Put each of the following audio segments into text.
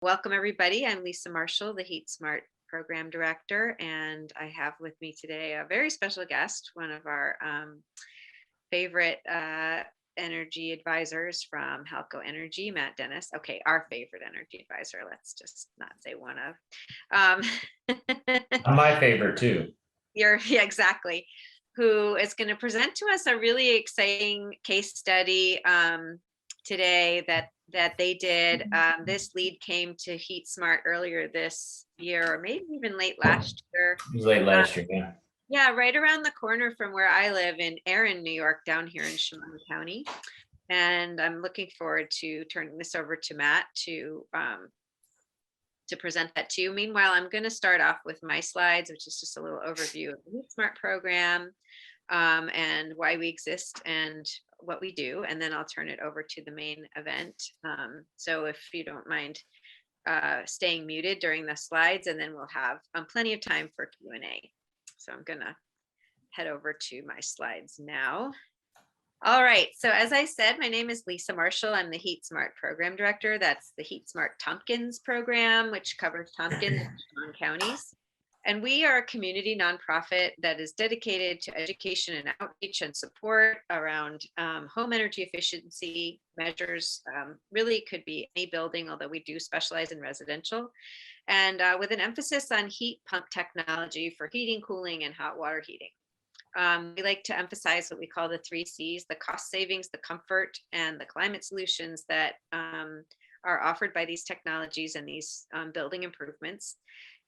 Welcome everybody. I'm Lisa Marshall, the HeatSmart Program Director, and I have with me today a very special guest, one of our favorite energy advisors from Halco Energy, Matt Dennis. Okay, our favorite energy advisor. Let's just not say one of. My favorite too. Yeah, exactly. Who is going to present to us a really exciting case study today that they did. This lead came to HeatSmart earlier this year, or maybe even late last year. It was late last year, yeah. Yeah, right around the corner from where I live in Erin, New York, down here in Chemung County. And I'm looking forward to turning this over to Matt to present that to you. Meanwhile, I'm going to start off with my slides, which is just a little overview of the HeatSmart program and why we exist and what we do. And then I'll turn it over to the main event. So if you don't mind staying muted during the slides, and then we'll have plenty of time for Q&A. So I'm going to head over to my slides now. All right, so as I said, my name is Lisa Marshall. I'm the HeatSmart Program Director. That's the HeatSmart Tompkins program, which covers Tompkins and Chemung counties. And we are a community nonprofit that is dedicated to education and outreach and support around home energy efficiency measures. Really could be any building, although we do specialize in residential. And with an emphasis on heat pump technology for heating, cooling, and hot water heating. We like to emphasize what we call the 3 C's: the cost savings, the comfort, and the climate solutions that are offered by these technologies and these building improvements.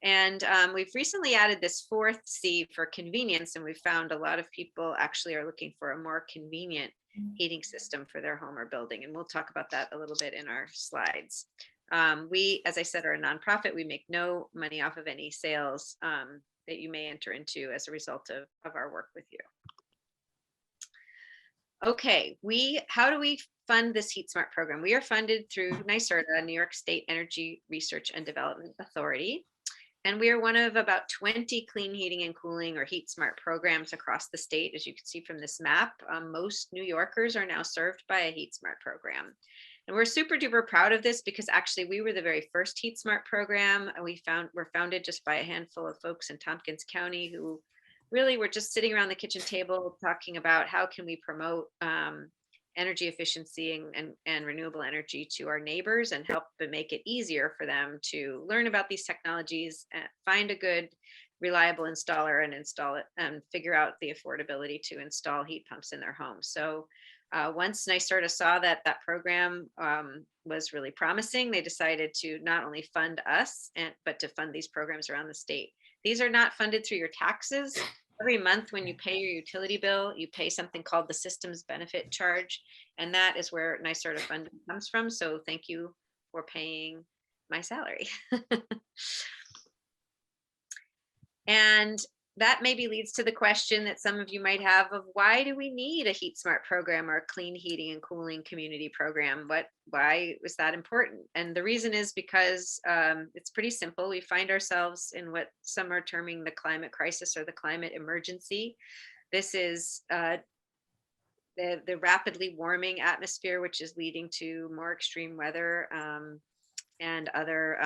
And we've recently added this 4th C for convenience, and we've found a lot of people actually are looking for a more convenient heating system for their home or building. And we'll talk about that a little bit in our slides. We, as I said, are a nonprofit. We make no money off of any sales that you may enter into as a result of our work with you. Okay, how do we fund this HeatSmart program? We are funded through NYSERDA, New York State Energy Research and Development Authority. And we are one of about 20 clean heating and cooling or HeatSmart programs across the state. As you can see from this map, most New Yorkers are now served by a HeatSmart program. And we're super duper proud of this because actually we were the very first HeatSmart program. We're founded just by a handful of folks in Tompkins County who really were just sitting around the kitchen table talking about how can we promote energy efficiency and renewable energy to our neighbors and help to make it easier for them to learn about these technologies and find a good reliable installer and install it and figure out the affordability to install heat pumps in their homes. So once NYSERDA saw that program was really promising, they decided to not only fund us, but to fund these programs around the state. These are not funded through your taxes. Every month when you pay your utility bill, you pay something called the Systems Benefit Charge, and that is where NYSERDA funding comes from. So thank you for paying my salary. And that maybe leads to the question that some of you might have of why do we need a HeatSmart program or a clean heating and cooling community program? Why was that important? And the reason is because it's pretty simple. We find ourselves in what some are terming the climate crisis or the climate emergency. This is the rapidly warming atmosphere, which is leading to more extreme weather and other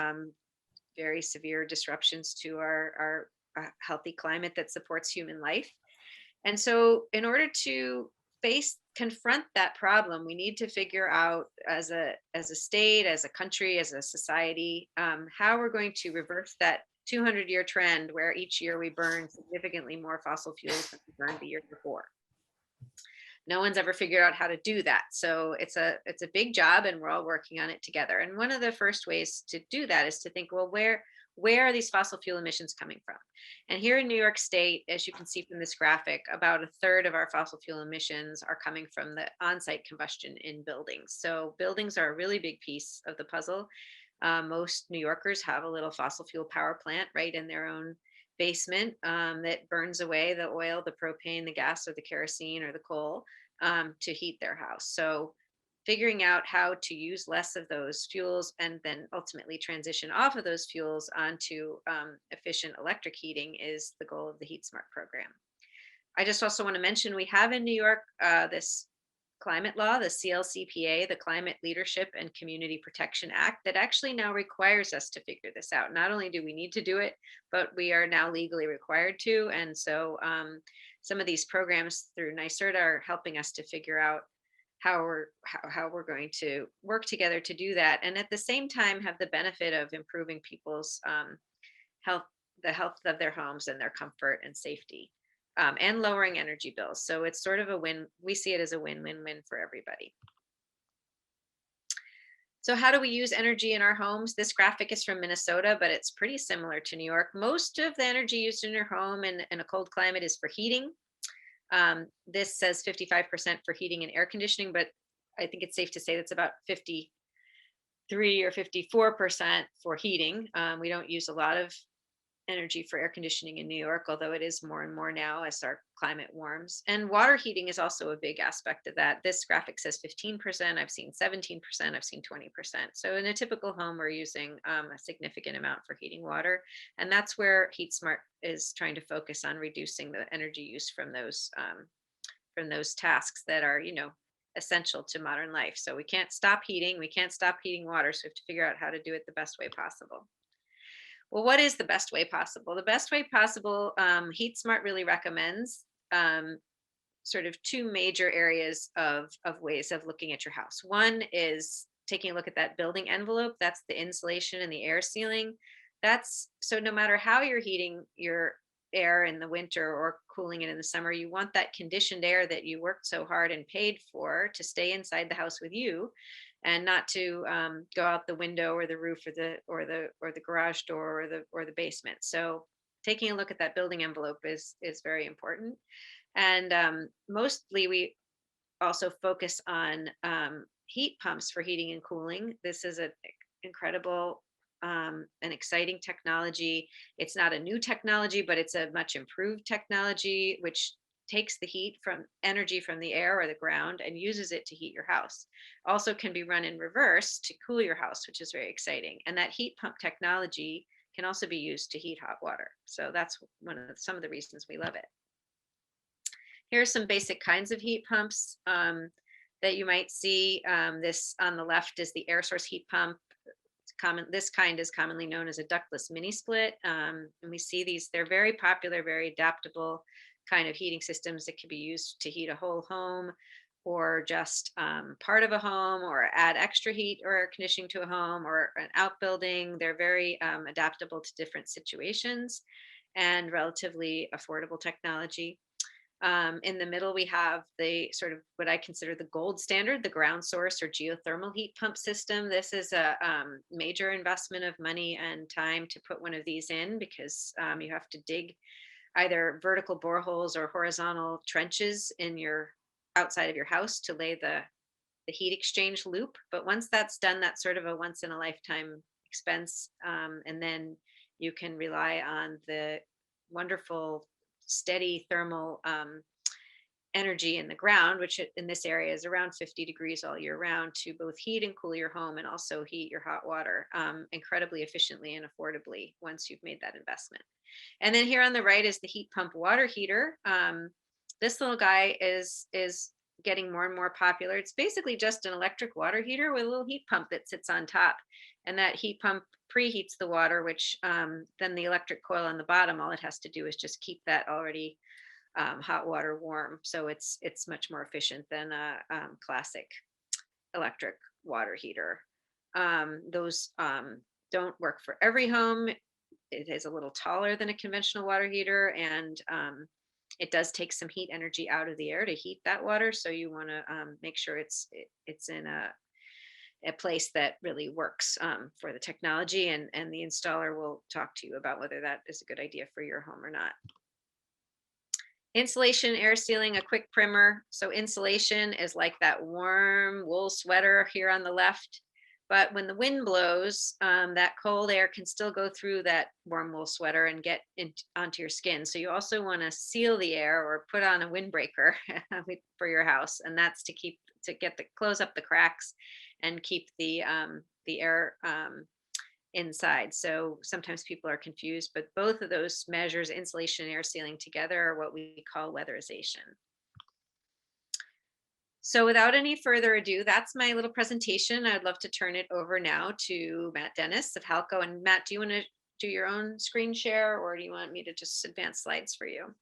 very severe disruptions to our healthy climate that supports human life. And so in order to confront that problem, we need to figure out as a state, as a country, as a society, how we're going to reverse that 200-year trend where each year we burn significantly more fossil fuels than we burned the year before. No one's ever figured out how to do that. So it's a big job and we're all working on it together. And one of the first ways to do that is to think, well, where are these fossil fuel emissions coming from? And here in New York State, as you can see from this graphic, about 1/3 of our fossil fuel emissions are coming from the on-site combustion in buildings. So buildings are a really big piece of the puzzle. Most New Yorkers have a little fossil fuel power plant right in their own basement that burns away the oil, the propane, the gas, or the kerosene or the coal to heat their house. So figuring out how to use less of those fuels and then ultimately transition off of those fuels onto efficient electric heating is the goal of the HeatSmart program. I just also want to mention we have in New York this climate law, the CLCPA, the Climate Leadership and Community Protection Act, that actually now requires us to figure this out. Not only do we need to do it, but we are now legally required to. And so some of these programs through NYSERDA are helping us to figure out how we're going to work together to do that, and at the same time have the benefit of improving people's health, the health of their homes and their comfort and safety, and lowering energy bills. So it's sort of a win. We see it as a win-win-win for everybody. So how do we use energy in our homes? This graphic is from Minnesota, but it's pretty similar to New York. Most of the energy used in your home in a cold climate is for heating. This says 55% for heating and air conditioning, but I think it's safe to say that's about 53 or 54% for heating. We don't use a lot of energy for air conditioning in New York, although it is more and more now as our climate warms. And water heating is also a big aspect of that. This graphic says 15%. I've seen 17%. I've seen 20%. So in a typical home, we're using a significant amount for heating water. And that's where HeatSmart is trying to focus on reducing the energy use from those tasks that are, essential to modern life. So we can't stop heating. We can't stop heating water. So we have to figure out how to do it the best way possible. Well, what is the best way possible? The best way possible, HeatSmart really recommends sort of two major areas of ways of looking at your house. One is taking a look at that building envelope. That's the insulation and the air sealing. That's so no matter how you're heating your air in the winter or cooling it in the summer, you want that conditioned air that you worked so hard and paid for to stay inside the house with you, and not to go out the window or the roof or the garage door or the basement. So taking a look at that building envelope is very important. And mostly we also focus on heat pumps for heating and cooling. This is an incredible an exciting technology. It's not a new technology, but it's a much improved technology, which takes the heat from energy from the air or the ground and uses it to heat your house. Also can be run in reverse to cool your house, which is very exciting. And that heat pump technology can also be used to heat hot water. So that's some of the reasons we love it. Here are some basic kinds of heat pumps that you might see. This on the left is the air source heat pump. This kind is commonly known as a ductless mini split. And we see these, they're very popular, very adaptable kind of heating systems that can be used to heat a whole home or just part of a home, or add extra heat or air conditioning to a home or an outbuilding. They're very adaptable to different situations and relatively affordable technology. In the middle, we have the sort of what I consider the gold standard, the ground source or geothermal heat pump system. This is a major investment of money and time to put one of these in, because you have to dig either vertical boreholes or horizontal trenches in your outside of your house to lay the heat exchange loop. But once that's done, that's sort of a once in a lifetime expense. And then you can rely on the wonderful steady thermal energy in the ground, which in this area is around 50 degrees all year round, to both heat and cool your home and also heat your hot water incredibly efficiently and affordably once you've made that investment. And then here on the right is the heat pump water heater. This little guy is getting more and more popular. It's basically just an electric water heater with a little heat pump that sits on top. And that heat pump preheats the water, which then the electric coil on the bottom, all it has to do is just keep that already hot water warm. So it's much more efficient than a classic electric water heater. Those don't work for every home. It is a little taller than a conventional water heater, and it does take some heat energy out of the air to heat that water. So you want to make sure it's in a place that really works for the technology, and the installer will talk to you about whether that is a good idea for your home or not. Insulation, air sealing, a quick primer. So insulation is like that warm wool sweater here on the left. But when the wind blows, that cold air can still go through that warm wool sweater and get onto your skin. So you also want to seal the air or put on a windbreaker for your house, and that's to close up the cracks and keep the air inside. So sometimes people are confused, but both of those measures, insulation and air sealing together, are what we call weatherization. So without any further ado, that's my little presentation. I'd love to turn it over now to Matt Dennis of Halco. And Matt, do you want to do your own screen share, or do you want me to just advance slides for you?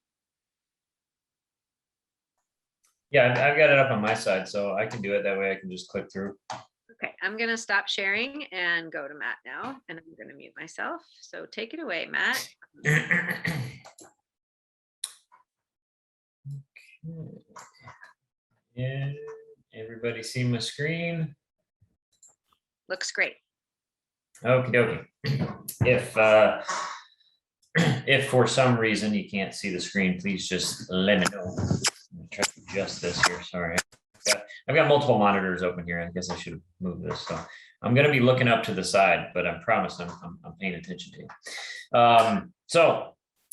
Yeah, I've got it up on my side, so I can do it that way. I can just click through. Okay, I'm going to stop sharing and go to Matt now, and I'm going to mute myself. So take it away, Matt. Yeah, everybody see my screen? Looks great. Okie dokie. If for some reason you can't see the screen, please just let me know. I'm gonna try to adjust this here. Sorry. I've got multiple monitors open here. I guess I should have moved this. So I'm going to be looking up to the side, but I promise I'm paying attention to you.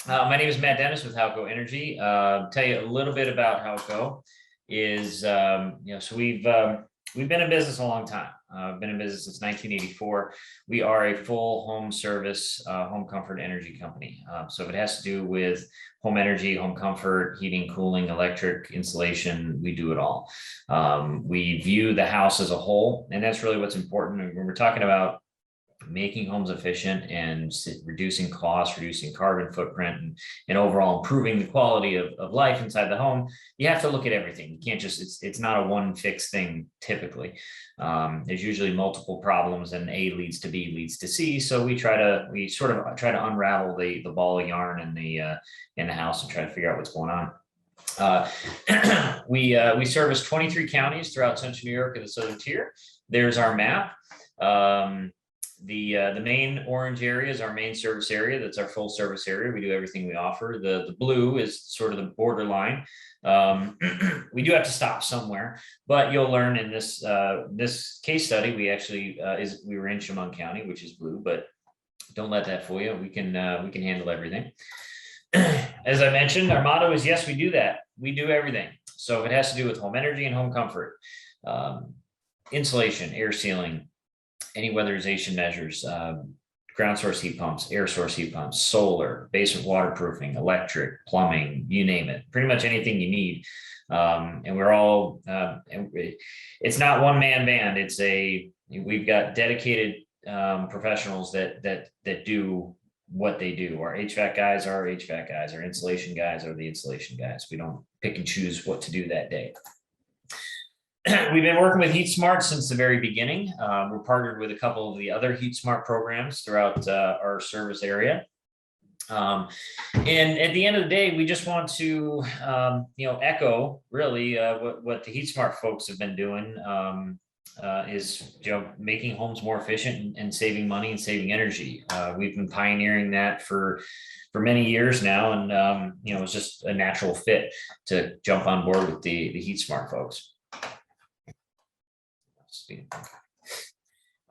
My name is Matt Dennis with Halco Energy. Tell you a little bit about Halco is, so we've been in business a long time. I've been in business since 1984. We are a full home service, home comfort energy company. So if it has to do with home energy, home comfort, heating, cooling, electric, insulation, we do it all. We view the house as a whole, and that's really what's important. When we're talking about making homes efficient and reducing costs, reducing carbon footprint, and overall improving the quality of life inside the home, you have to look at everything. You can't just, it's not a one fixed thing typically. There's usually multiple problems, and A leads to B leads to C. So we sort of try to unravel the ball of yarn in the house and try to figure out what's going on. We service 23 counties throughout Central New York and the Southern Tier. There's our map. The main orange area is our main service area. That's our full service area. We do everything we offer. The blue is sort of the borderline. We do have to stop somewhere, but you'll learn in this case study, we actually we were in Chemung County, which is blue, but don't let that fool you. We can handle everything. As I mentioned, our motto is, yes, we do that. We do everything. So if it has to do with home energy and home comfort, insulation, air sealing, any weatherization measures, ground source heat pumps, air source heat pumps, solar, basement waterproofing, electric, plumbing, you name it, pretty much anything you need. And we're all, it's not one man band. We've got dedicated professionals that do what they do. Our HVAC guys are our HVAC guys, our insulation guys are the insulation guys. We don't pick and choose what to do that day. We've been working with HeatSmart since the very beginning. We're partnered with a couple of the other HeatSmart programs throughout our service area. And at the end of the day, we just want to, echo really what the HeatSmart folks have been doing, is making homes more efficient and saving money and saving energy. We've been pioneering that for many years now, and it's just a natural fit to jump on board with the HeatSmart folks.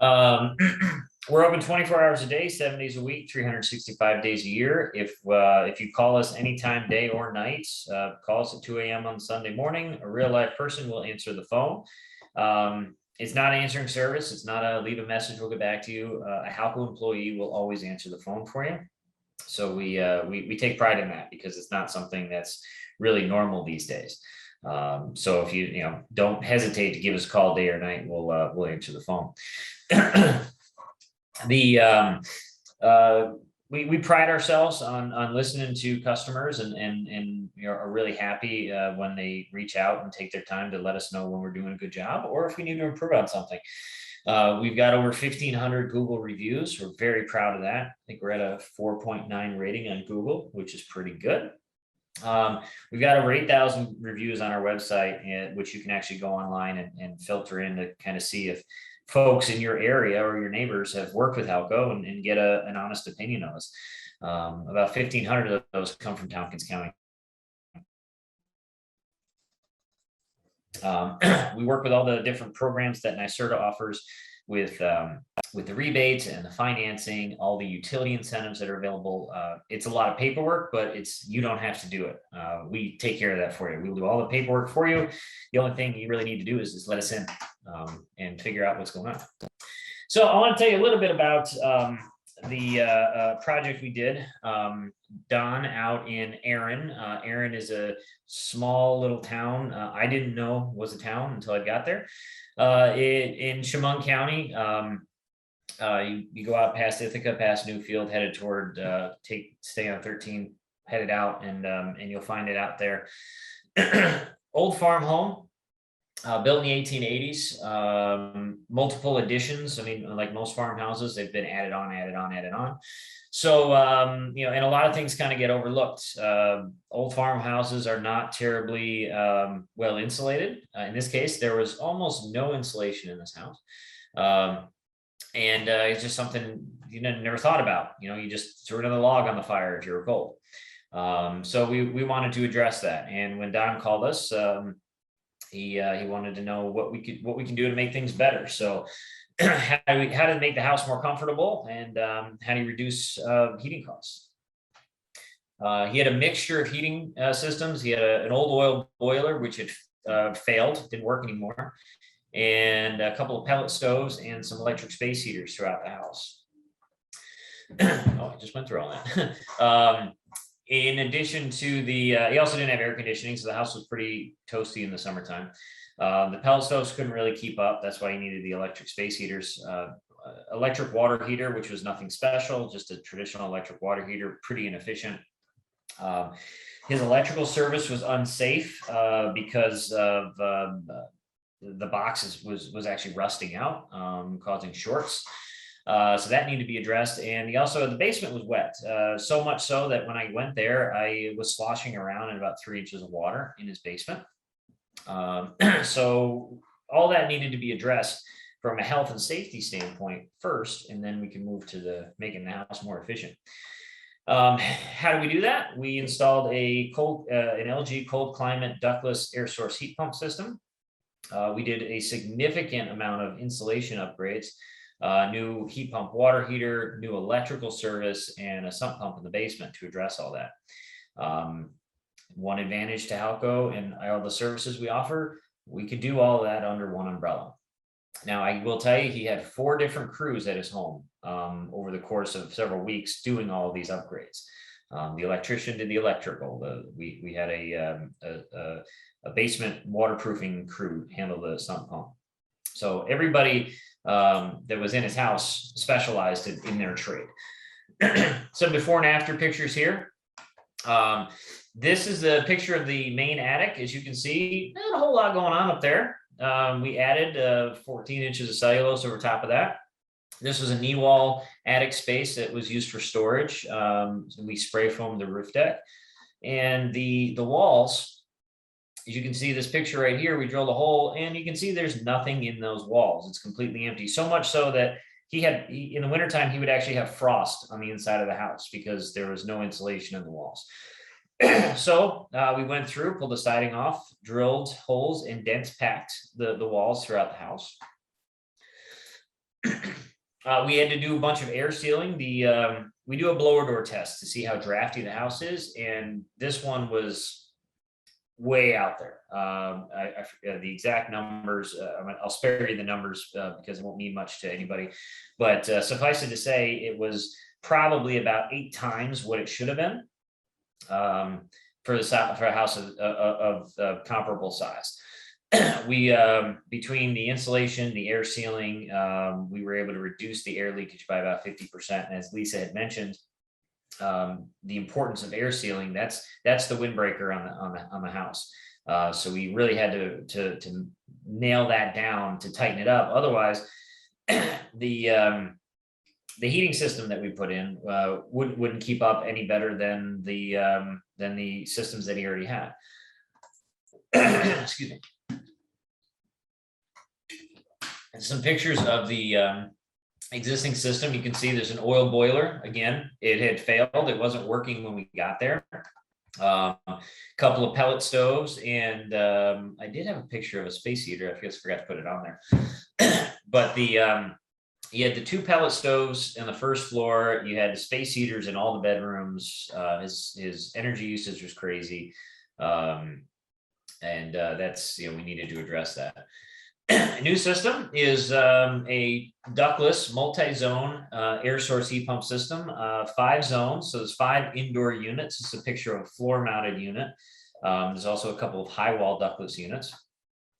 We're open 24 hours a day, 7 days a week, 365 days a year. If you call us anytime, day or night, call us at 2 a.m. on Sunday morning. A real live person will answer the phone. It's not answering service. It's not a leave a message, we'll get back to you. A Halco employee will always answer the phone for you. So we take pride in that, because it's not something that's really normal these days. So if you don't hesitate to give us a call day or night, we'll answer the phone. We pride ourselves on listening to customers, and are really happy when they reach out and take their time to let us know when we're doing a good job, or if we need to improve on something. We've got over 1,500 Google reviews. We're very proud of that. I think we're at a 4.9 rating on Google, which is pretty good. We've got over 8,000 reviews on our website, which you can actually go online and filter in to kind of see if folks in your area or your neighbors have worked with Halco and get an honest opinion of us. About 1,500 of those come from Tompkins County. We work with all the different programs that NYSERDA offers, with the rebates and the financing, all the utility incentives that are available. It's a lot of paperwork, but you don't have to do it. We take care of that for you. We'll do all the paperwork for you. The only thing you really need to do is just let us in and figure out what's going on. So I want to tell you a little bit about the project we did. Don out in Erin. Erin is a small little town. I didn't know was a town until I got there. In Chemung County. You go out past Ithaca, past Newfield, headed toward stay on 13, headed out, and you'll find it out there. Old farm home, built in the 1880s. Multiple additions. I mean, like most farmhouses, they've been added on, added on, added on. So you know, and a lot of things kind of get overlooked. Old farmhouses are not terribly well insulated. In this case, there was almost no insulation in this house. And it's just something you never thought about. You know, you just threw another log on the fire if you were cold. So we wanted to address that. And when Don called us, he wanted to know what we can do to make things better. So how to make the house more comfortable, and how do you reduce heating costs. He had a mixture of heating systems. He had an old oil boiler, which had failed, didn't work anymore, and a couple of pellet stoves and some electric space heaters throughout the house. Oh, I just went through all that. In addition to the, he also didn't have air conditioning, so the house was pretty toasty in the summertime. The pellet stoves couldn't really keep up. That's why he needed the electric space heaters. Electric water heater, which was nothing special, just a traditional electric water heater, pretty inefficient. His electrical service was unsafe because of the box was actually rusting out, causing shorts. So that needed to be addressed. And the basement was wet, so much so that when I went there, I was sloshing around in about 3 inches of water in his basement. So all that needed to be addressed from a health and safety standpoint first, and then we can move to making the house more efficient. How do we do that? We installed an LG cold climate ductless air source heat pump system. We did a significant amount of insulation upgrades, new heat pump water heater, new electrical service, and a sump pump in the basement to address all that. One advantage to Halco and all the services we offer, we could do all of that under one umbrella. Now, I will tell you, he had 4 different crews at his home over the course of several weeks doing all of these upgrades. The electrician did the electrical. We had a basement waterproofing crew handle the sump pump. So everybody that was in his house specialized in their trade. Some before and after pictures here. This is the picture of the main attic. As you can see, not a whole lot going on up there. We added 14 inches of cellulose over top of that. This was a knee wall attic space that was used for storage. We spray foamed the roof deck, and the walls, as you can see this picture right here, we drilled a hole, and you can see there's nothing in those walls. It's completely empty. So much so that in the wintertime, he would actually have frost on the inside of the house because there was no insulation in the walls. So we went through, pulled the siding off, drilled holes, and dense packed the walls throughout the house. We had to do a bunch of air sealing. We do a blower door test to see how drafty the house is, and this one was way out there. I forget the exact numbers. I'll spare you the numbers because it won't mean much to anybody. But suffice it to say, it was probably about 8 times what it should have been for a house of comparable size. We between the insulation, the air sealing, we were able to reduce the air leakage by about 50%. And as Lisa had mentioned, the importance of air sealing, that's the windbreaker on the house. So we really had to nail that down to tighten it up. Otherwise, the heating system that we put in wouldn't keep up any better than the systems that he already had. Excuse me. And some pictures of the existing system. You can see there's an oil boiler. Again, it had failed. It wasn't working when we got there. Couple of pellet stoves, and I did have a picture of a space heater. I forgot to put it on there. But you had the 2 pellet stoves on the first floor. You had the space heaters in all the bedrooms. His energy usage was crazy, and that's we needed to address that. New system is a ductless multi-zone air source heat pump system, 5 zones. So there's 5 indoor units. It's a picture of a floor mounted unit. There's also a couple of high wall ductless units,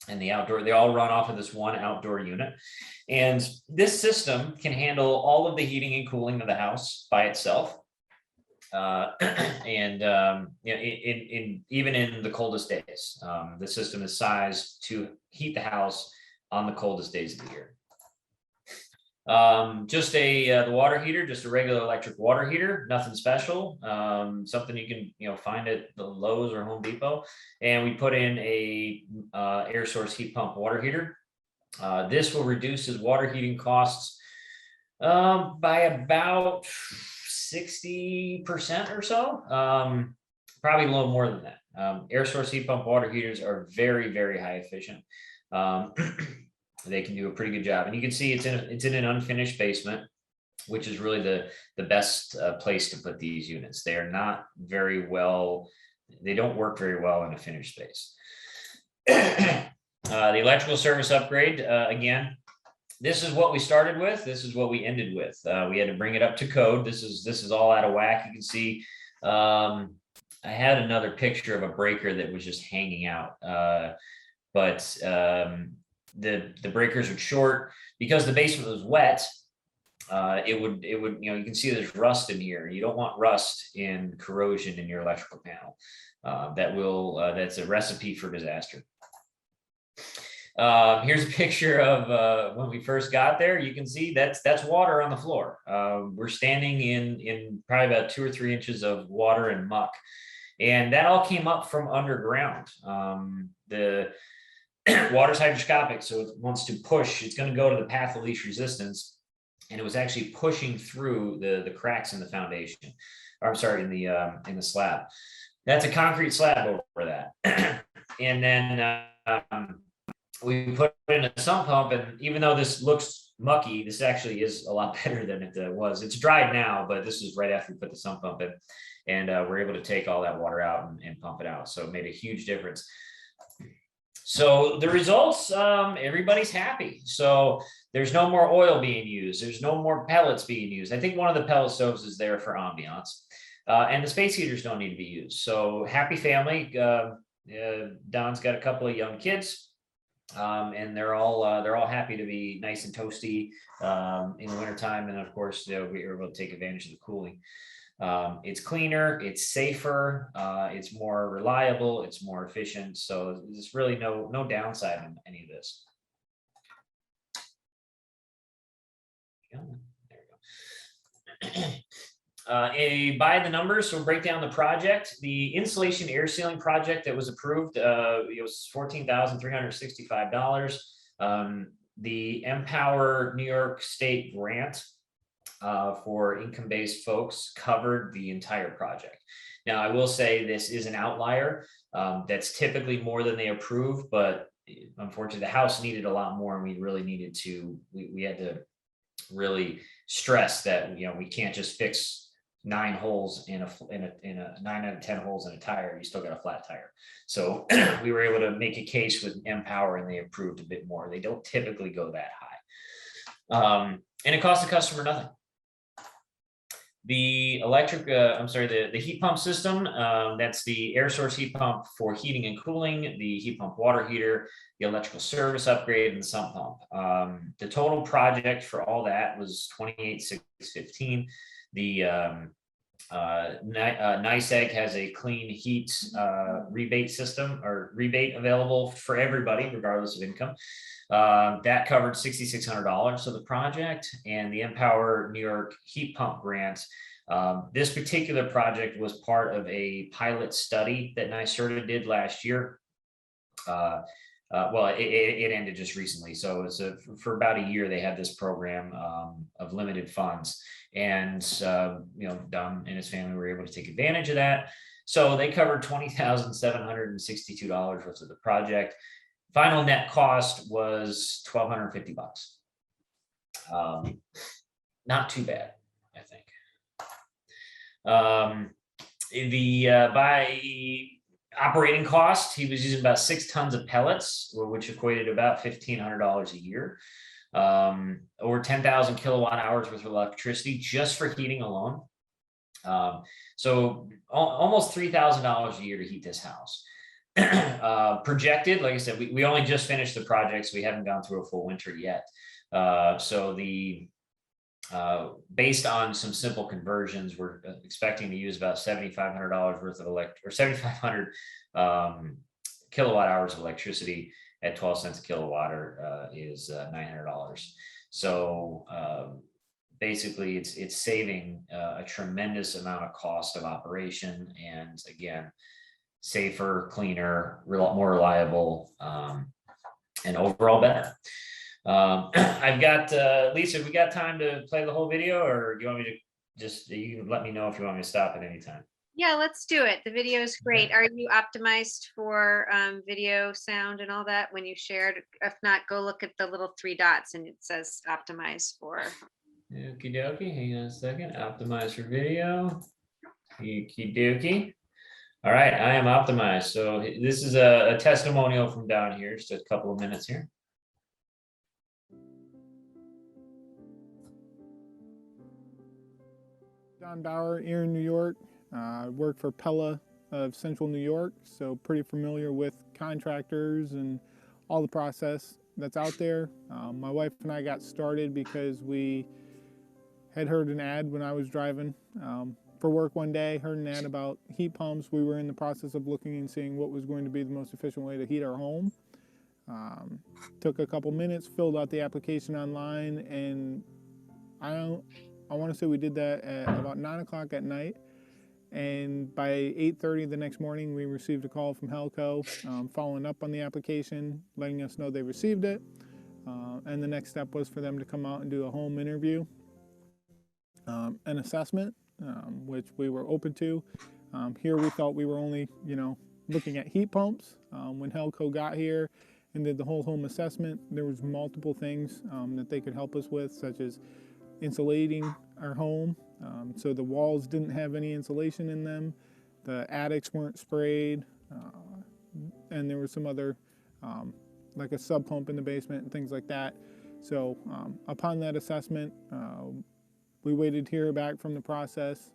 and the outdoor, they all run off of this one outdoor unit. And this system can handle all of the heating and cooling of the house by itself. And you know, even in the coldest days, the system is sized to heat the house on the coldest days of the year. Just the water heater, just a regular electric water heater, nothing special. Something you can find at the Lowe's or Home Depot. And we put in a air source heat pump water heater. This will reduce his water heating costs by about 60% or so. Probably a little more than that. Air source heat pump water heaters are very, very high efficient. They can do a pretty good job, and you can see it's in an unfinished basement, which is really the best place to put these units. They are not very well, they don't work very well in a finished space. The electrical service upgrade, again, this is what we started with. This is what we ended with. We had to bring it up to code. This is all out of whack. You can see I had another picture of a breaker that was just hanging out, but the breakers would short because the basement was wet. It would you can see there's rust in here. You don't want rust in corrosion in your electrical panel. That's a recipe for disaster. Here's a picture of when we first got there. You can see that's water on the floor. We're standing in probably about 2 or 3 inches of water and muck, and that all came up from underground. The water's hydroscopic, so it wants to push. It's going to go to the path of least resistance, and it was actually pushing through the cracks in the foundation. Or I'm sorry, in the slab. That's a concrete slab over that, and then we put in a sump pump. And even though this looks mucky, this actually is a lot better than it was. It's dried now, but this is right after we put the sump pump in, and we're able to take all that water out and pump it out. So it made a huge difference. So the results, everybody's happy. So there's no more oil being used. There's no more pellets being used. I think one of the pellet stoves is there for ambiance, and the space heaters don't need to be used. So happy family. Don's got a couple of young kids, and they're all happy to be nice and toasty in the wintertime. And of course, we're able to take advantage of the cooling. It's cleaner, it's safer, it's more reliable, it's more efficient. So there's really no downside in any of this. There we go. By the numbers, so we'll break down the project. The insulation air sealing project that was approved, it was $14,365. The Empower New York State grant for income-based folks covered the entire project. Now, I will say this is an outlier. That's typically more than they approve, but unfortunately, the house needed a lot more, and we really needed to. We had to really stress that we can't just fix 9 holes in a 9 out of 10 holes in a tire. You still got a flat tire. So we were able to make a case with Empower, and they approved a bit more. They don't typically go that high, and it costs the customer nothing. The the heat pump system, that's the air source heat pump for heating and cooling, the heat pump water heater, the electrical service upgrade, and the sump pump. The total project for all that was $28,615. The NYSEG has a clean heat rebate system or rebate available for everybody, regardless of income. That covered $6,600 of the project, and the Empower New York heat pump grant. This particular project was part of a pilot study that NYSERDA did last year. Well, it ended just recently. So it's for about a year, they had this program of limited funds, and Don and his family were able to take advantage of that. So they covered $20,762 worth of the project. Final net cost was $1,250. Not too bad, I think. Operating cost, he was using about 6 tons of pellets, which equated to about $1,500 a year. Over 10,000 kilowatt hours worth of electricity just for heating alone. So almost $3,000 a year to heat this house. Projected, like I said, we only just finished the project, so we haven't gone through a full winter yet. So based on some simple conversions, we're expecting to use about $7,500 worth of or 7,500 kilowatt hours of electricity at 12 cents a kilowatt is $900. So basically it's saving a tremendous amount of cost of operation, and again, safer, cleaner, more reliable, and overall better. I've got Lisa, we got time to play the whole video, or do you want me to you can let me know if you want me to stop at any time? Yeah, let's do it. The video is great. Are you optimized for video, sound, and all that when you shared? If not, go look at the little 3 dots and it says optimize for. Okie dokie, hang on a second. Optimize for video. Okie dokie. All right, I am optimized. So this is a testimonial from down here, just a couple of minutes here. Don Bauer here in New York. I work for Pella of Central New York, so pretty familiar with contractors and all the process that's out there. My wife and I got started because we had heard an ad when I was driving for work one day, heard an ad about heat pumps. We were in the process of looking and seeing what was going to be the most efficient way to heat our home. Took a couple minutes, filled out the application online, and I want to say we did that at about 9 o'clock at night, and by 8:30 the next morning we received a call from Halco following up on the application, letting us know they received it, and the next step was for them to come out and do a home interview, an assessment, which we were open to. Here we thought we were only looking at heat pumps. When Halco got here and did the whole home assessment, there was multiple things that they could help us with, such as insulating our home, so the walls didn't have any insulation in them, the attics weren't sprayed, and there was some other like a sub pump in the basement and things like that. So upon that assessment, we waited to hear back from the process.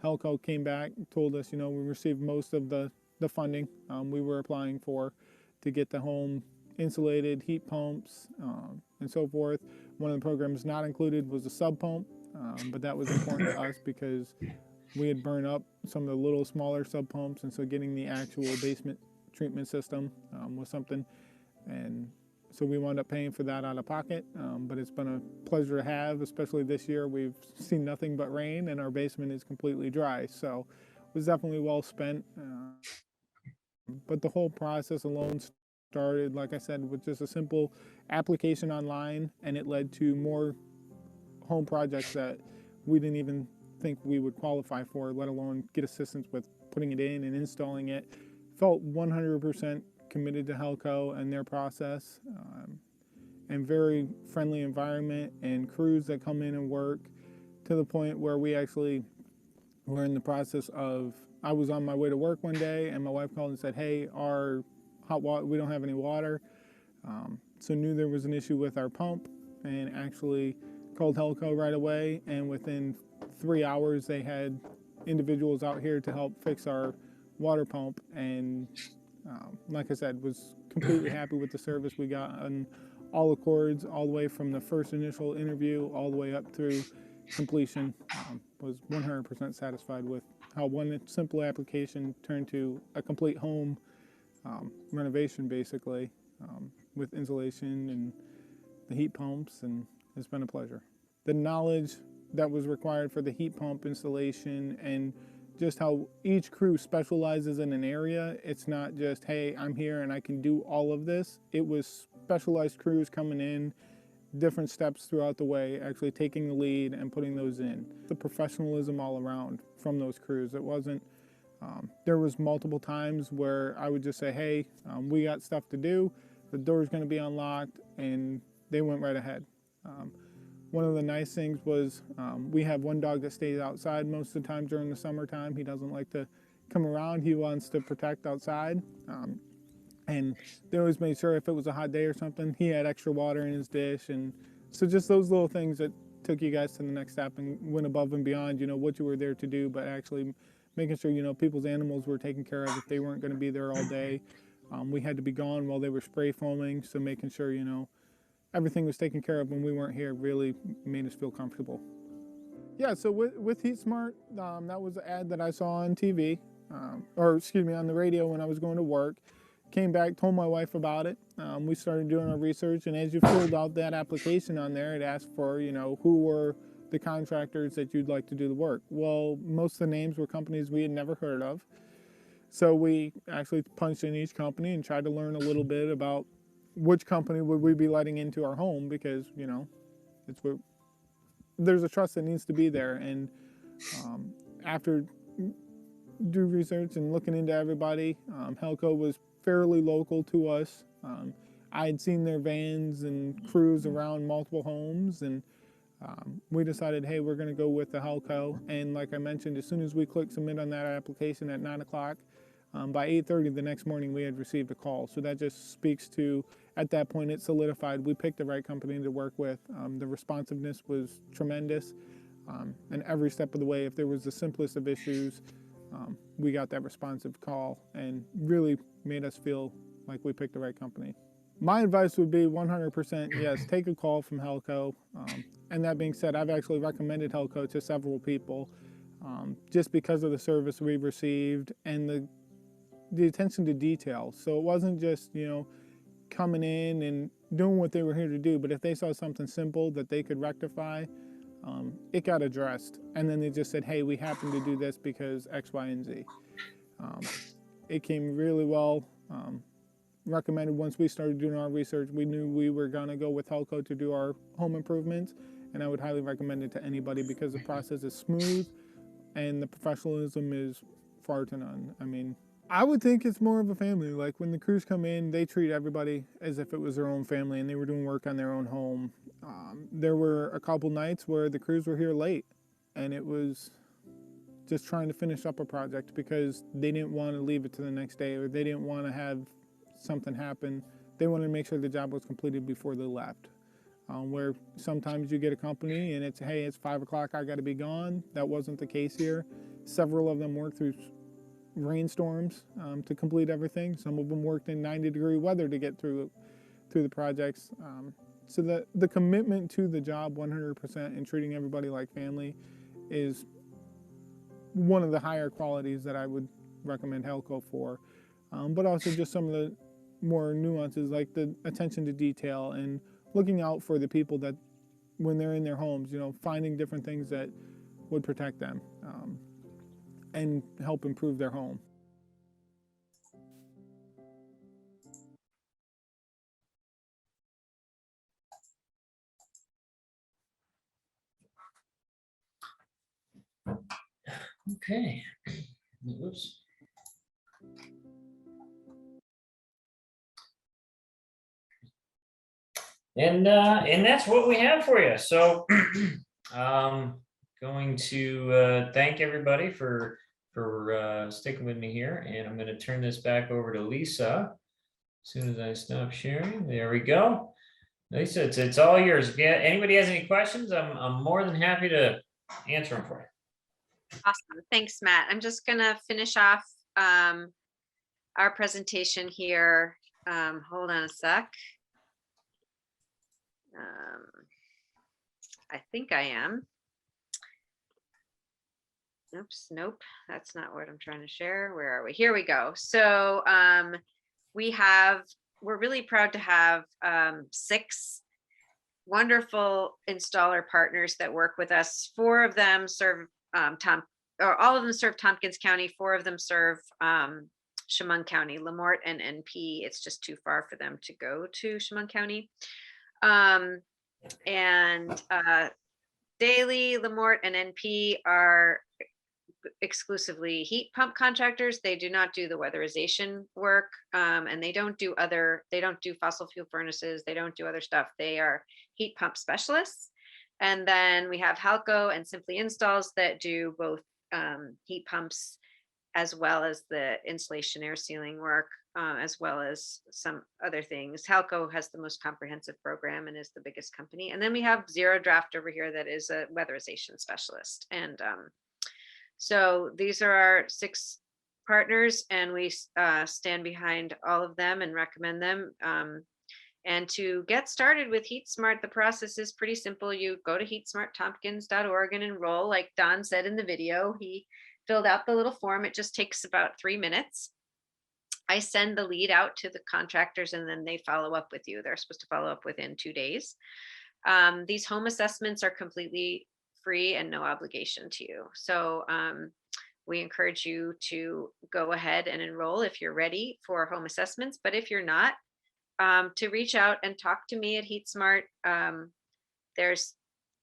Halco came back, told us we received most of the funding we were applying for to get the home insulated, heat pumps, and so forth. One of the programs not included was a sub pump, but that was important to us because we had burned up some of the little smaller sub pumps, and so getting the actual basement treatment system was something, and so we wound up paying for that out of pocket, but it's been a pleasure to have, especially this year. We've seen nothing but rain and our basement is completely dry, so it was definitely well spent, but the whole process alone started, like I said, with just a simple application online, and it led to more home projects that we didn't even think we would qualify for, let alone get assistance with putting it in and installing it. Felt 100% committed to Halco and their process, and very friendly environment and crews that come in and work, to the point where we actually were in the process of, I was on my way to work one day and my wife called and said, hey, our hot water, we don't have any water. So knew there was an issue with our pump, and actually called Halco right away, and within 3 hours they had individuals out here to help fix our water pump, and like I said, was completely happy with the service we got on all accords, all the way from the first initial interview all the way up through completion. Was 100% satisfied with how one simple application turned to a complete home renovation, basically, with insulation and the heat pumps, and it's been a pleasure. The knowledge that was required for the heat pump installation, and just how each crew specializes in an area. It's not just, hey, I'm here and I can do all of this. It was specialized crews coming in, different steps throughout the way, actually taking the lead and putting those in. The professionalism all around from those crews. It wasn't, there was multiple times where I would just say, hey, we got stuff to do, the door's gonna be unlocked, and they went right ahead. One of the nice things was we have one dog that stays outside most of the time during the summertime. He doesn't like to come around, he wants to protect outside. And they always made sure if it was a hot day or something, he had extra water in his dish. And so just those little things that took you guys to the next step and went above and beyond, what you were there to do, but actually making sure, people's animals were taken care of if they weren't going to be there all day. We had to be gone while they were spray foaming. So making sure, everything was taken care of when we weren't here really made us feel comfortable. Yeah, so with HeatSmart, that was an ad that I saw on TV, on the radio when I was going to work. Came back, told my wife about it. We started doing our research, and as you filled out that application on there, it asked for, who were the contractors that you'd like to do the work. Well, most of the names were companies we had never heard of. So we actually punched in each company and tried to learn a little bit about which company would we be letting into our home, because, it's what there's a trust that needs to be there. And after do research and looking into everybody, Halco was fairly local to us. I had seen their vans and crews around multiple homes, and we decided, hey, we're going to go with the Halco. And like I mentioned, as soon as we clicked submit on that application at 9 o'clock, by 8:30 the next morning, we had received a call. So that just speaks to, at that point, it solidified. We picked the right company to work with. The responsiveness was tremendous. And every step of the way, if there was the simplest of issues, we got that responsive call and really made us feel like we picked the right company. My advice would be 100% yes, take a call from Halco. And that being said, I've actually recommended Halco to several people just because of the service we received and the attention to detail. So it wasn't just, coming in and doing what they were here to do, but if they saw something simple that they could rectify, it got addressed. And then they just said, hey, we happen to do this because X, Y, and Z. It came really well recommended. Once we started doing our research, we knew we were going to go with Halco to do our home improvements, and I would highly recommend it to anybody because the process is smooth and the professionalism is far to none. I mean, I would think it's more of a family. Like when the crews come in, they treat everybody as if it was their own family and they were doing work on their own home. There were a couple nights where the crews were here late, and it was just trying to finish up a project because they didn't want to leave it to the next day, or they didn't want to have something happen. They wanted to make sure the job was completed before they left. Where sometimes you get a company and it's, hey, it's 5 o'clock, I got to be gone. That wasn't the case here. Several of them worked through rainstorms to complete everything. Some of them worked in 90-degree weather to get through the projects. So the commitment to the job 100% and treating everybody like family is one of the higher qualities that I would recommend Halco for. But also just some of the more nuances, like the attention to detail and looking out for the people that when they're in their homes, finding different things that would protect them and help improve their home. Okay. Oops. And that's what we have for you. So going to thank everybody for sticking with me here, and I'm going to turn this back over to Lisa as soon as I stop sharing. There we go. Lisa, it's all yours. If anybody has any questions, I'm more than happy to answer them for you. Awesome. Thanks, Matt. I'm just going to finish off our presentation here. Hold on a sec. I think I am. Oops, nope, that's not what I'm trying to share. Where are we? Here we go. So we're really proud to have 6 wonderful installer partners that work with us. 4 of them serve all of them serve Tompkins County. 4 of them serve Chemung County, Lamort and NP. It's just too far for them to go to Chemung County. Daily, Lamort, and NP are exclusively heat pump contractors. They do not do the weatherization work, and they don't do fossil fuel furnaces. They don't do other stuff. They are heat pump specialists. And then we have Halco and Simply Installs that do both heat pumps as well as the insulation air sealing work, as well as some other things. Halco has the most comprehensive program and is the biggest company. And then we have Zero Draft over here that is a weatherization specialist. And so these are our 6 partners, and we stand behind all of them and recommend them. And to get started with HeatSmart, the process is pretty simple. You go to heatsmarttompkins.org and enroll. Like Don said in the video, he filled out the little form. It just takes about 3 minutes. I send the lead out to the contractors, and then they follow up with you. They're supposed to follow up within 2 days. These home assessments are completely free and no obligation to you. So we encourage you to go ahead and enroll if you're ready for home assessments. But if you're not, to reach out and talk to me at HeatSmart. There's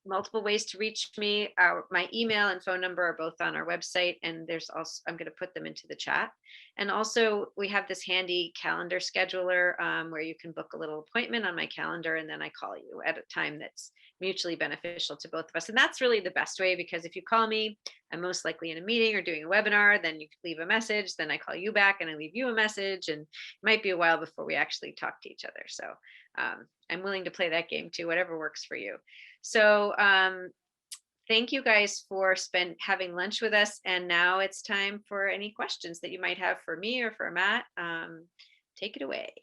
multiple ways to reach me. My email and phone number are both on our website, and there's also, I'm going to put them into the chat. And also we have this handy calendar scheduler where you can book a little appointment on my calendar, and then I call you at a time that's mutually beneficial to both of us. And that's really the best way, because if you call me, I'm most likely in a meeting or doing a webinar, then you leave a message, then I call you back and I leave you a message, and it might be a while before we actually talk to each other. So I'm willing to play that game too, whatever works for you. So thank you guys for having lunch with us. And now it's time for any questions that you might have for me or for Matt. Take it away.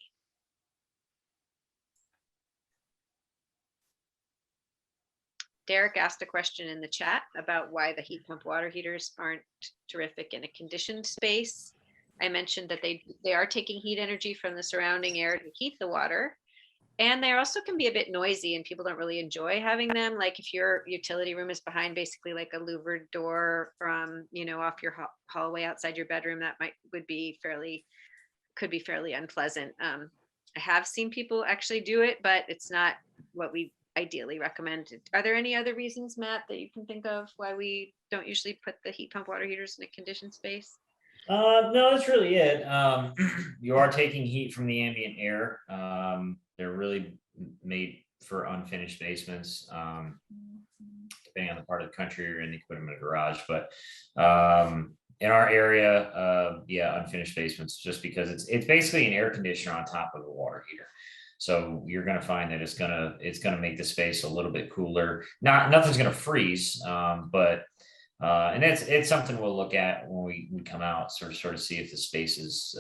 Derek asked a question in the chat about why the heat pump water heaters aren't terrific in a conditioned space. I mentioned that they are taking heat energy from the surrounding air to heat the water. And they also can be a bit noisy, and people don't really enjoy having them. Like if your utility room is behind basically like a louvered door from, off your hallway outside your bedroom, that could be fairly unpleasant. I have seen people actually do it, but it's not what we ideally recommend. Are there any other reasons, Matt, that you can think of why we don't usually put the heat pump water heaters in a conditioned space? No, that's really it. You are taking heat from the ambient air. They're really made for unfinished basements, depending on the part of the country you're in. You put them in a garage, but in our area, yeah, unfinished basements, just because it's basically an air conditioner on top of a water heater. So you're going to find that it's going to make the space a little bit cooler. Nothing's going to freeze, but and it's something we'll look at when we come out, sort of see if the space is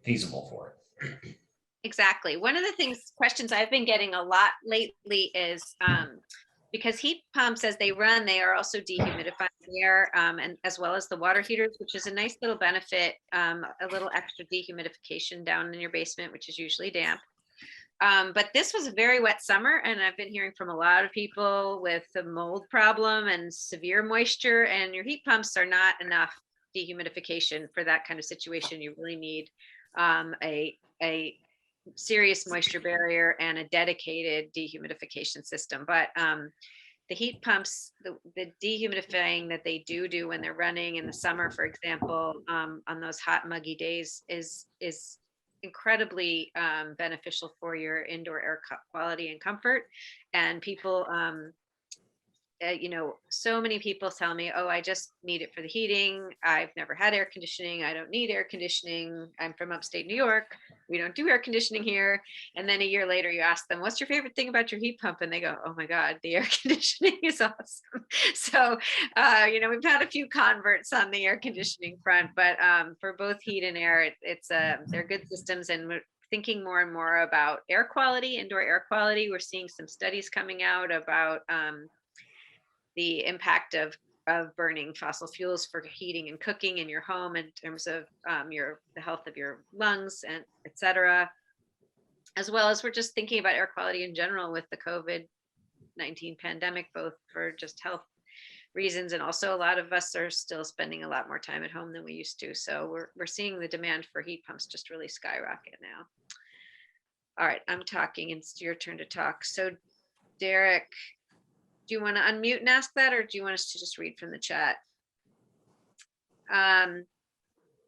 feasible for it. Exactly. One of the questions I've been getting a lot lately is because heat pumps, as they run, they are also dehumidifying the air, and as well as the water heaters, which is a nice little benefit, a little extra dehumidification down in your basement, which is usually damp. But this was a very wet summer, and I've been hearing from a lot of people with the mold problem and severe moisture, and your heat pumps are not enough dehumidification for that kind of situation. You really need a serious moisture barrier and a dedicated dehumidification system. But the heat pumps, the dehumidifying that they do when they're running in the summer, for example, on those hot muggy days is incredibly beneficial for your indoor air quality and comfort. And people, so many people tell me, oh, I just need it for the heating. I've never had air conditioning. I don't need air conditioning. I'm from upstate New York. We don't do air conditioning here. And then a year later, you ask them, what's your favorite thing about your heat pump? And they go, oh my God, the air conditioning is awesome. So, we've had a few converts on the air conditioning front, but for both heat and air, they're good systems. And we're thinking more and more about air quality, indoor air quality. We're seeing some studies coming out about the impact of burning fossil fuels for heating and cooking in your home in terms of the health of your lungs and et cetera, as well as we're just thinking about air quality in general with the COVID-19 pandemic, both for just health reasons, and also a lot of us are still spending a lot more time at home than we used to. So we're seeing the demand for heat pumps just really skyrocket now. All right, I'm talking, it's your turn to talk. So Derek, do you want to unmute and ask that, or do you want us to just read from the chat? Well,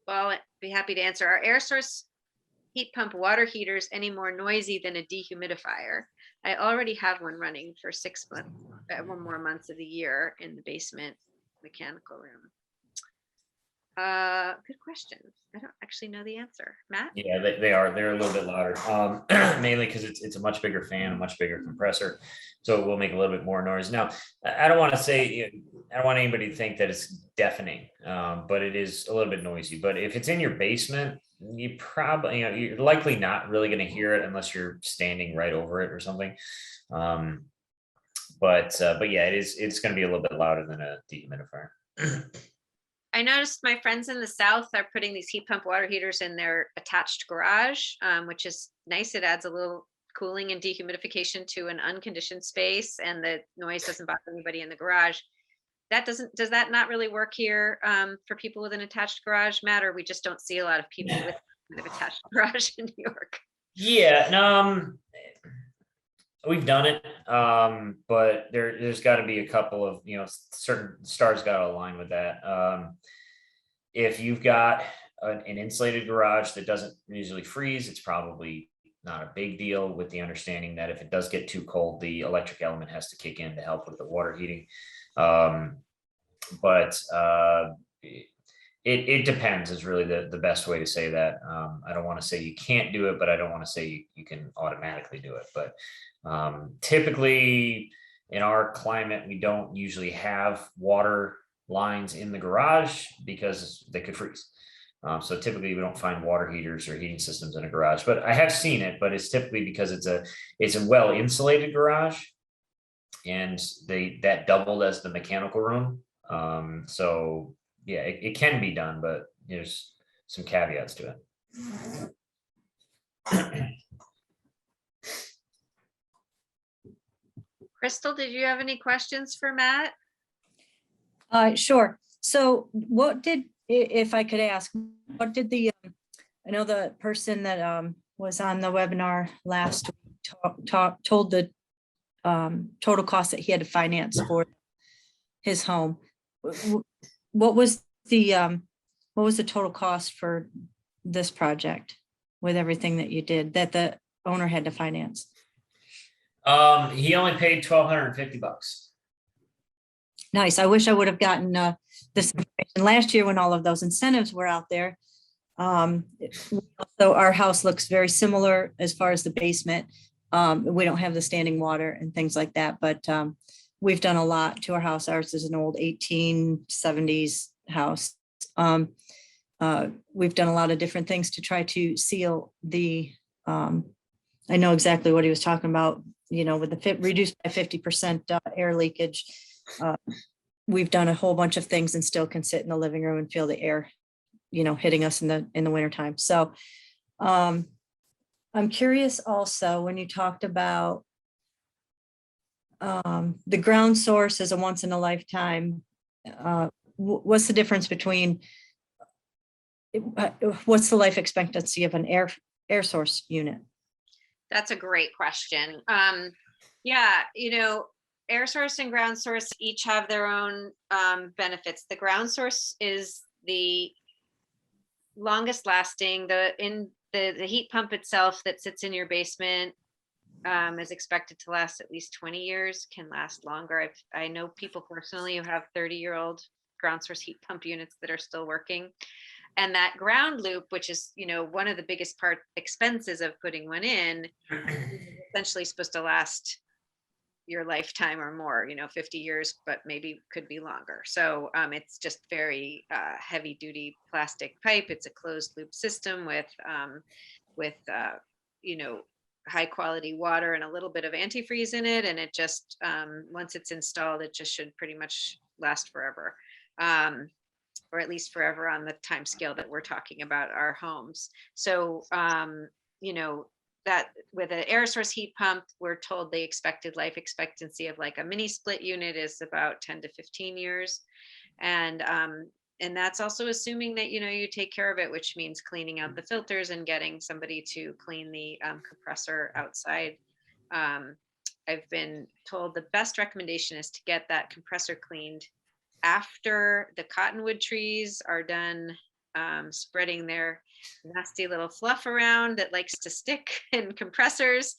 I'd be happy to answer. Are air source heat pump water heaters any more noisy than a dehumidifier? I already have one running for 6 months, 1 more months of the year in the basement mechanical room. Good question. I don't actually know the answer. Matt? Yeah, they're a little bit louder, mainly because it's a much bigger fan, a much bigger compressor, so it will make a little bit more noise. Now, I don't want to say, I don't want anybody to think that it's deafening, but it is a little bit noisy. But if it's in your basement, you probably, you're likely not really going to hear it unless you're standing right over it or something. But yeah, it's going to be a little bit louder than a dehumidifier. I noticed my friends in the South are putting these heat pump water heaters in their attached garage, which is nice. It adds a little cooling and dehumidification to an unconditioned space, and the noise doesn't bother anybody in the garage. Does that not really work here for people with an attached garage, Matt, or we just don't see a lot of people with an attached garage in New York? Yeah, no, we've done it, but there's got to be a couple of, certain stars got to align with that. If you've got an insulated garage that doesn't usually freeze, it's probably not a big deal, with the understanding that if it does get too cold, the electric element has to kick in to help with the water heating. But it depends is really the best way to say that. I don't want to say you can't do it, but I don't want to say you can automatically do it. But typically in our climate, we don't usually have water lines in the garage because they could freeze. So typically we don't find water heaters or heating systems in a garage, but I have seen it, but it's typically because it's a well insulated garage, and that doubled as the mechanical room. So yeah, it can be done, but there's some caveats to it. Crystal, did you have any questions for Matt? Sure. So if I could ask, what did I know the person that was on the webinar last week told the total cost that he had to finance for his home. What was the total cost for this project with everything that you did that the owner had to finance? He only paid $1,250. Nice. I wish I would have gotten this information last year when all of those incentives were out there. So our house looks very similar as far as the basement. We don't have the standing water and things like that, but we've done a lot to our house. Ours is an old 1870s house. We've done a lot of different things to try to seal the, I know exactly what he was talking about, with the reduced by 50% air leakage. We've done a whole bunch of things and still can sit in the living room and feel the air, hitting us in the wintertime. So I'm curious also when you talked about the ground source as a once in a lifetime, what's the difference between, what's the life expectancy of an air source unit? That's a great question. Yeah, air source and ground source each have their own benefits. The ground source is the longest lasting. The heat pump itself that sits in your basement is expected to last at least 20 years, can last longer. I know people personally who have 30-year-old ground source heat pump units that are still working. And that ground loop, which is, one of the biggest expenses of putting one in, is essentially supposed to last your lifetime or more, 50 years, but maybe could be longer. So it's just very heavy duty plastic pipe. It's a closed loop system with high quality water and a little bit of antifreeze in it. And it just, once it's installed, it just should pretty much last forever. Or at least forever on the time scale that we're talking about our homes. So, that with an air source heat pump, we're told the expected life expectancy of like a mini split unit is about 10 to 15 years. And that's also assuming that, you take care of it, which means cleaning out the filters and getting somebody to clean the compressor outside. I've been told the best recommendation is to get that compressor cleaned after the cottonwood trees are done spreading their nasty little fluff around that likes to stick in compressors.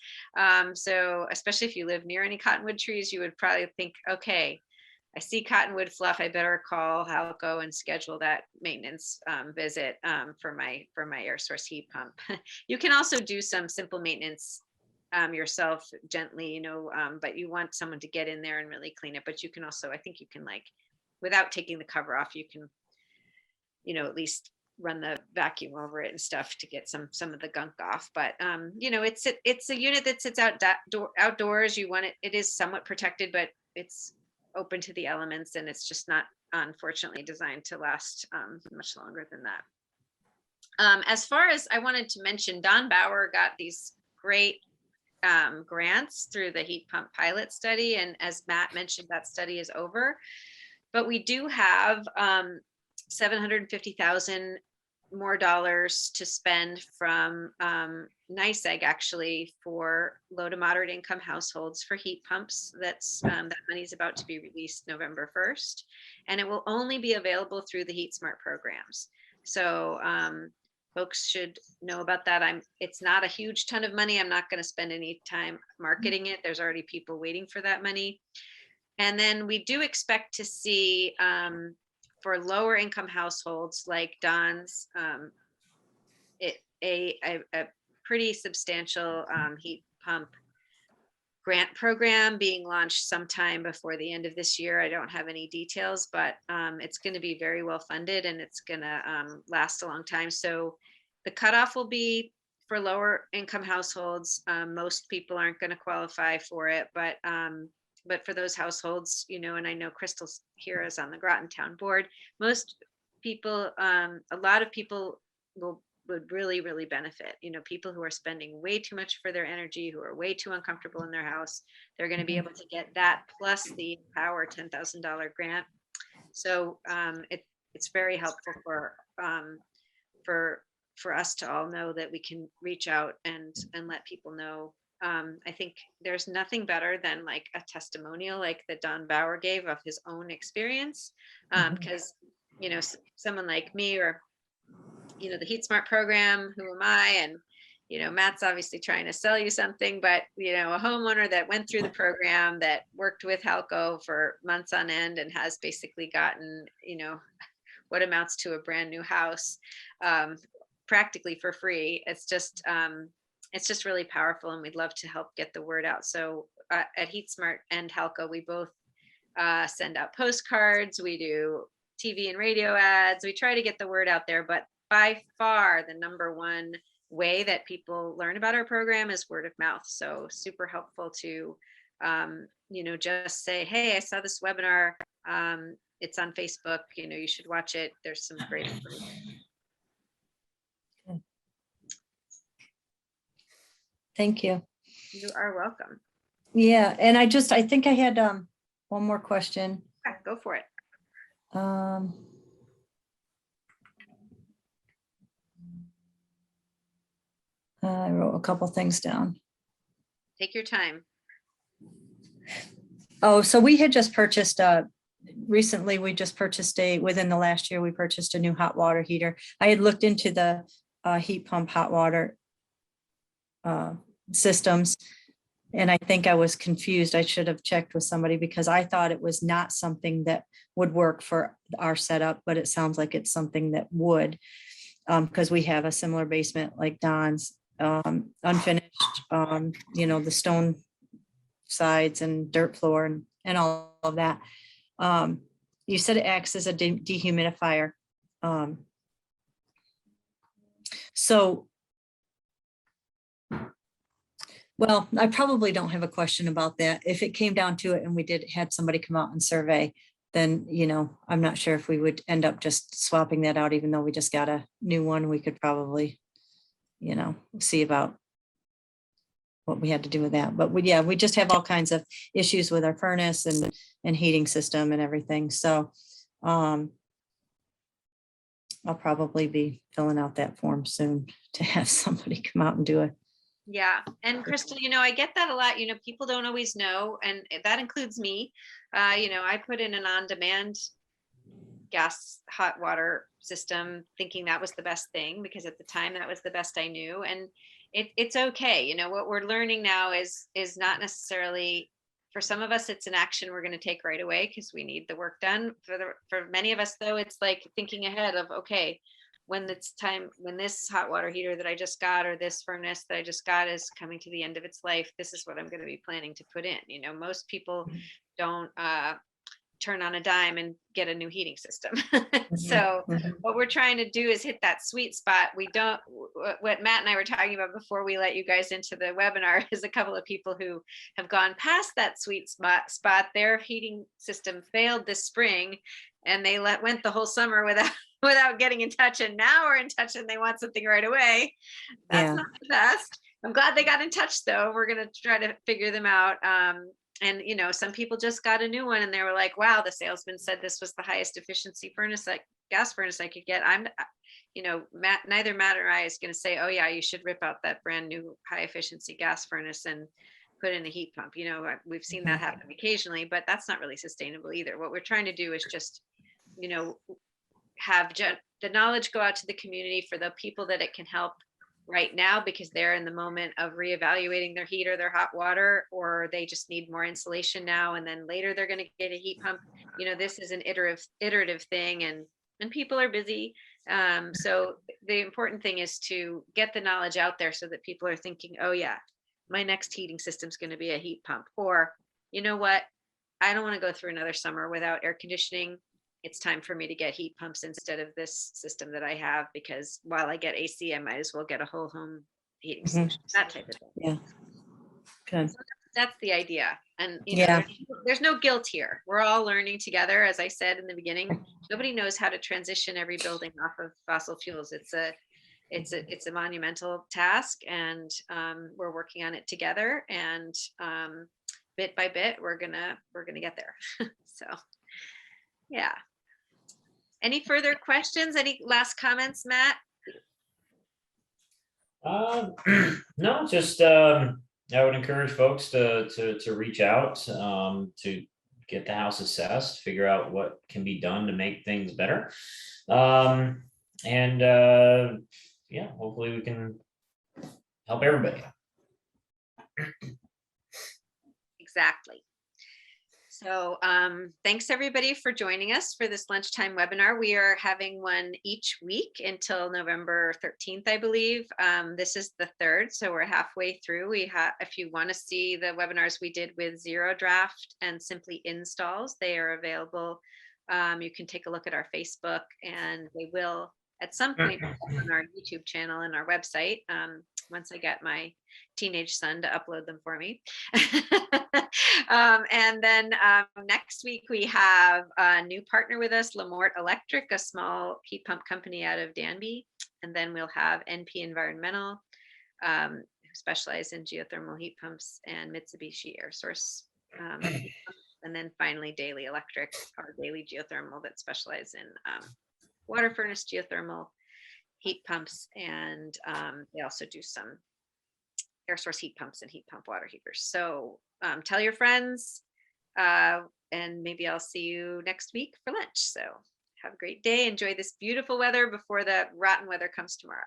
So especially if you live near any cottonwood trees, you would probably think, okay, I see cottonwood fluff, I better call Halco and schedule that maintenance visit for my air source heat pump. You can also do some simple maintenance yourself gently, you know, but you want someone to get in there and really clean it. But you can also, I think you can, like, without taking the cover off, you can, you know, at least run the vacuum over it and stuff to get some of the gunk off. But you know, it's a unit that sits outdoors. You want it, it is somewhat protected, but it's open to the elements, and it's just not, unfortunately, designed to last much longer than that. As far as, I wanted to mention, Don Bauer got these great grants through the heat pump pilot study, and as Matt mentioned, that study is over, but we do have $750,000 more dollars to spend from NICEAG, actually, for low to moderate income households for heat pumps. That's that money is about to be released November 1st, and it will only be available through the HeatSmart programs. So folks should know about that. It's not a huge ton of money. I'm not going to spend any time marketing it. There's already people waiting for that money. And then we do expect to see for lower income households like Don's, a pretty substantial heat pump grant program being launched sometime before the end of this year. I don't have any details, but it's going to be very well funded, and it's going to last a long time. So the cutoff will be for lower income households. Most people aren't going to qualify for it, but for those households, you know, and I know Crystal's here is on the Groton Town Board, most people, a lot of people would really, really benefit. You know, people who are spending way too much for their energy, who are way too uncomfortable in their house, they're going to be able to get that plus the Power $10,000 grant. So it's very helpful for us to all know that we can reach out and let people know. I think there's nothing better than like a testimonial like that Don Bauer gave of his own experience, because you know, someone like me, or you know, the HeatSmart program, who am I? And you know, Matt's obviously trying to sell you something, but you know, a homeowner that went through the program, that worked with Halco for months on end, and has basically gotten, you know, what amounts to a brand new house practically for free. It's just really powerful, and we'd love to help get the word out. So at HeatSmart and Halco, we both send out postcards, we do TV and radio ads, we try to get the word out there, but by far the number one way that people learn about our program is word of mouth. So super helpful to you know, just say, hey, I saw this webinar, it's on Facebook, you know, you should watch it, there's some great information. Thank you. You are welcome. Yeah, and I think I had one more question. Yeah, go for it. I wrote a couple things down. Take your time. Oh, so we had just purchased recently, we just purchased within the last year, we purchased a new hot water heater. I had looked into the heat pump hot water systems, and I think I was confused. I should have checked with somebody, because I thought it was not something that would work for our setup, but it sounds like it's something that would, because we have a similar basement like Don's, unfinished, you know, the stone sides and dirt floor and all of that. You said it acts as a dehumidifier. So, well, I probably don't have a question about that. If it came down to it and we had somebody come out and survey, then, you know, I'm not sure if we would end up just swapping that out, even though we just got a new one. We could probably, you know, see about what we had to do with that. But we just have all kinds of issues with our furnace and heating system and everything. So I'll probably be filling out that form soon to have somebody come out and do it. Yeah. And Crystal, you know, I get that a lot. You know, people don't always know, and that includes me. You know, I put in an on-demand gas hot water system thinking that was the best thing, because at the time that was the best I knew. And it's okay. You know, what we're learning now is not necessarily For some of us, it's an action we're going to take right away because we need the work done. For many of us, though, it's like thinking ahead of, okay, when it's time, when this hot water heater that I just got or this furnace that I just got is coming to the end of its life, this is what I'm going to be planning to put in. You know, most people don't turn on a dime and get a new heating system. So what we're trying to do is hit that sweet spot. We don't, what Matt and I were talking about before we let you guys into the webinar is a couple of people who have gone past that sweet spot. Their heating system failed this spring and they went the whole summer without getting in touch, and now we're in touch and they want something right away. That's not the best. I'm glad they got in touch though. We're going to try to figure them out. And you know, some people just got a new one and they were like, wow, the salesman said this was the highest efficiency furnace, like gas furnace I could get. You know, neither Matt or I is going to say, oh yeah, you should rip out that brand new high efficiency gas furnace and put in a heat pump. You know, we've seen that happen occasionally, but that's not really sustainable either. What we're trying to do is just, you know, have the knowledge go out to the community for the people that it can help right now, because they're in the moment of reevaluating their heat or their hot water, or they just need more insulation now, and then later they're going to get a heat pump. You know, this is an iterative thing, and people are busy. So the important thing is to get the knowledge out there so that people are thinking, oh yeah, my next heating system is going to be a heat pump, or you know what, I don't want to go through another summer without air conditioning. It's time for me to get heat pumps instead of this system that I have, because while I get AC, I might as well get a whole home heating solution, that type of thing. Yeah. Good. So that's the idea. And you know, there's no guilt here. We're all learning together. As I said in the beginning, nobody knows how to transition every building off of fossil fuels. It's a monumental task, and we're working on it together. And bit by bit, we're gonna get there. So yeah. Any further questions? Any last comments, Matt? No, just I would encourage folks to reach out, to get the house assessed, figure out what can be done to make things better. And yeah, hopefully we can help everybody. Exactly. So thanks everybody for joining us for this lunchtime webinar. We are having one each week until November 13th, I believe. This is the third, so we're halfway through. If you want to see the webinars we did with Zero Draft and Simply Installs, they are available. You can take a look at our Facebook, and they will at some point on our YouTube channel and our website, once I get my teenage son to upload them for me. And then next week we have a new partner with us, Lamort Electric, a small heat pump company out of Danby. And then we'll have NP Environmental, who specialize in geothermal heat pumps, and Mitsubishi Air Source. And then finally Daily Electric, our Daily Geothermal, that specialize in water furnace geothermal heat pumps, and they also do some air source heat pumps and heat pump water heaters. So tell your friends, and maybe I'll see you next week for lunch. So have a great day. Enjoy this beautiful weather before the rotten weather comes tomorrow.